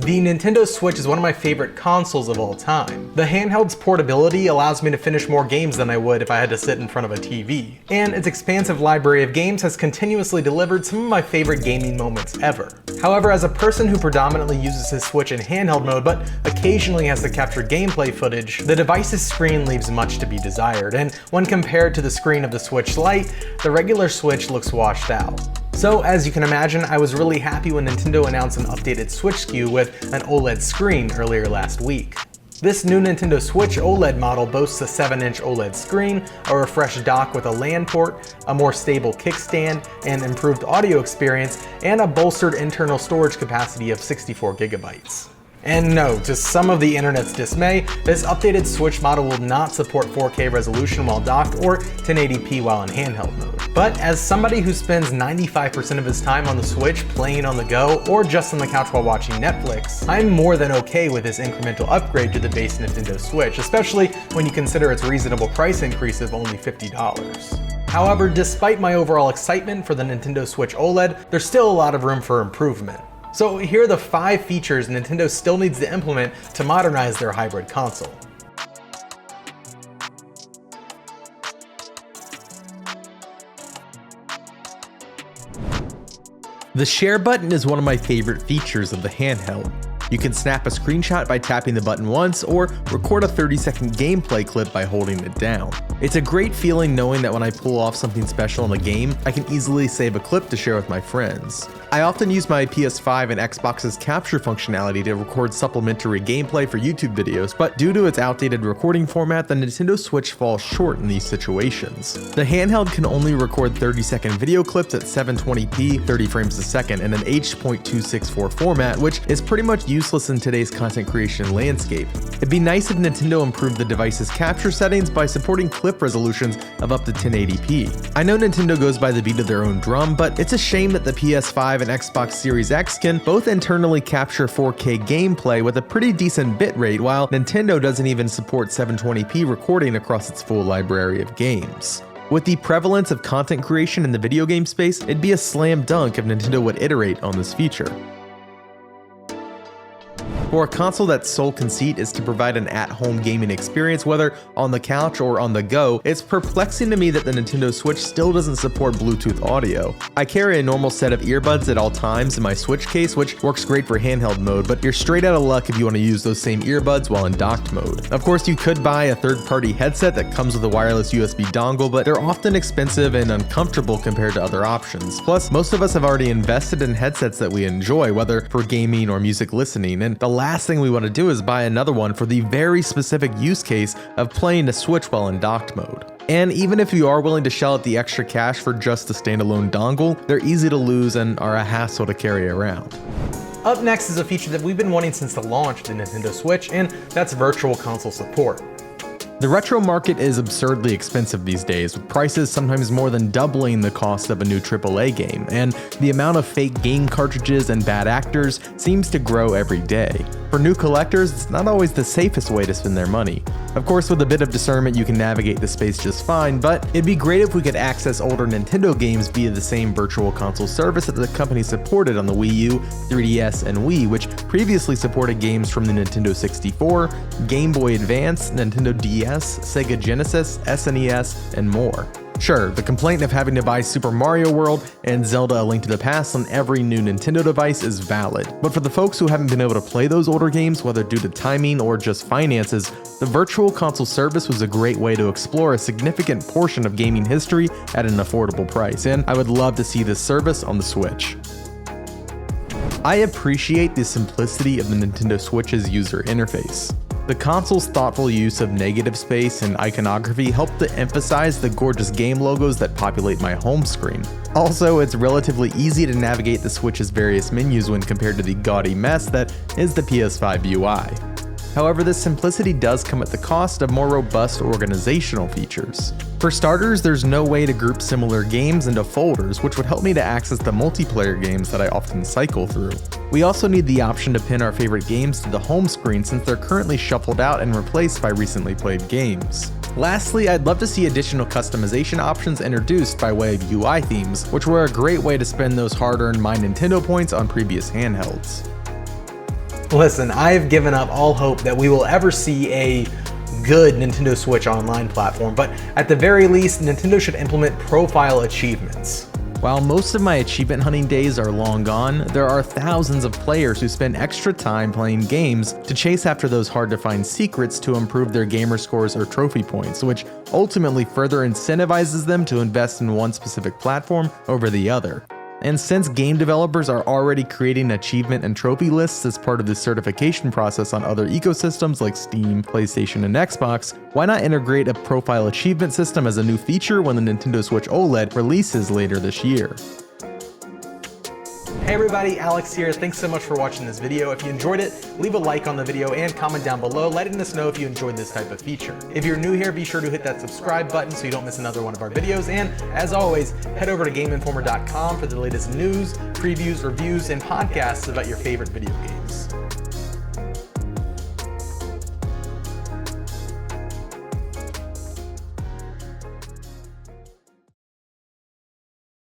The Nintendo Switch is one of my favorite consoles of all time. The handheld's portability allows me to finish more games than I would if I had to sit in front of a TV. And its expansive library of games has continuously delivered some of my favorite gaming moments ever. However, as a person who predominantly uses his Switch in handheld mode but occasionally has to capture gameplay footage, the device's screen leaves much to be desired, and when compared to the screen of the Switch Lite, the regular Switch looks washed out. So as you can imagine, I was really happy when Nintendo announced an updated Switch SKU with an OLED screen earlier last week. This new Nintendo Switch OLED model boasts a 7-inch OLED screen, a refreshed dock with a LAN port, a more stable kickstand, an improved audio experience, and a bolstered internal storage capacity of 64 gigabytes. And no, to some of the internet's dismay, this updated Switch model will not support 4K resolution while docked or 1080p while in handheld mode. But as somebody who spends 95% of his time on the Switch playing on the go or just on the couch while watching Netflix, I'm more than okay with this incremental upgrade to the base Nintendo Switch, especially when you consider its reasonable price increase of only $50. However, despite my overall excitement for the Nintendo Switch OLED, there's still a lot of room for improvement. So here are the 5 features Nintendo still needs to implement to modernize their hybrid console. The share button is one of my favorite features of the handheld. You can snap a screenshot by tapping the button once, or record a 30-second gameplay clip by holding it down. It's a great feeling knowing that when I pull off something special in the game, I can easily save a clip to share with my friends. I often use my PS5 and Xbox's capture functionality to record supplementary gameplay for YouTube videos, but due to its outdated recording format, the Nintendo Switch falls short in these situations. The handheld can only record 30-second video clips at 720p, 30 frames a second, in an H.264 format, which is pretty much useless in today's content creation landscape. It'd be nice if Nintendo improved the device's capture settings by supporting clip resolutions of up to 1080p. I know Nintendo goes by the beat of their own drum, but it's a shame that the PS5 and Xbox Series X can both internally capture 4K gameplay with a pretty decent bitrate, while Nintendo doesn't even support 720p recording across its full library of games. With the prevalence of content creation in the video game space, it'd be a slam dunk if Nintendo would iterate on this feature. For a console that's sole conceit is to provide an at-home gaming experience, whether on the couch or on the go, it's perplexing to me that the Nintendo Switch still doesn't support Bluetooth audio. I carry a normal set of earbuds at all times in my Switch case, which works great for handheld mode, but you're straight out of luck if you want to use those same earbuds while in docked mode. Of course, you could buy a third-party headset that comes with a wireless USB dongle, but they're often expensive and uncomfortable compared to other options. Plus, most of us have already invested in headsets that we enjoy, whether for gaming or music listening, and the last thing we want to do is buy another one for the very specific use case of playing the Switch while in docked mode. And even if you are willing to shell out the extra cash for just the standalone dongle, they're easy to lose and are a hassle to carry around. Up next is a feature that we've been wanting since the launch of the Nintendo Switch, and that's virtual console support. The retro market is absurdly expensive these days, with prices sometimes more than doubling the cost of a new AAA game, and the amount of fake game cartridges and bad actors seems to grow every day. For new collectors, it's not always the safest way to spend their money. Of course, with a bit of discernment, you can navigate the space just fine, but it'd be great if we could access older Nintendo games via the same virtual console service that the company supported on the Wii U, 3DS, and Wii, which previously supported games from the Nintendo 64, Game Boy Advance, Nintendo DS, Sega Genesis, SNES, and more. Sure, the complaint of having to buy Super Mario World and Zelda: A Link to the Past on every new Nintendo device is valid, but for the folks who haven't been able to play those older games, whether due to timing or just finances, the virtual console service was a great way to explore a significant portion of gaming history at an affordable price, and I would love to see this service on the Switch. I appreciate the simplicity of the Nintendo Switch's user interface. The console's thoughtful use of negative space and iconography helped to emphasize the gorgeous game logos that populate my home screen. Also, it's relatively easy to navigate the Switch's various menus when compared to the gaudy mess that is the PS5 UI. However, this simplicity does come at the cost of more robust organizational features. For starters, there's no way to group similar games into folders, which would help me to access the multiplayer games that I often cycle through. We also need the option to pin our favorite games to the home screen since they're currently shuffled out and replaced by recently played games. Lastly, I'd love to see additional customization options introduced by way of UI themes, which were a great way to spend those hard-earned My Nintendo points on previous handhelds. Listen, I've given up all hope that we will ever see a good Nintendo Switch Online platform, but at the very least, Nintendo should implement profile achievements. While most of my achievement hunting days are long gone, there are thousands of players who spend extra time playing games to chase after those hard-to-find secrets to improve their gamer scores or trophy points, which ultimately further incentivizes them to invest in one specific platform over the other. And since game developers are already creating achievement and trophy lists as part of the certification process on other ecosystems like Steam, PlayStation, and Xbox, why not integrate a profile achievement system as a new feature when the Nintendo Switch OLED releases later this year? Hey everybody, Alex here. Thanks so much for watching this video. If you enjoyed it, leave a like on the video and comment down below letting us know if you enjoyed this type of feature. If you're new here, be sure to hit that subscribe button so you don't miss another one of our videos. And as always, head over to GameInformer.com for the latest news, previews, reviews, and podcasts about your favorite video games.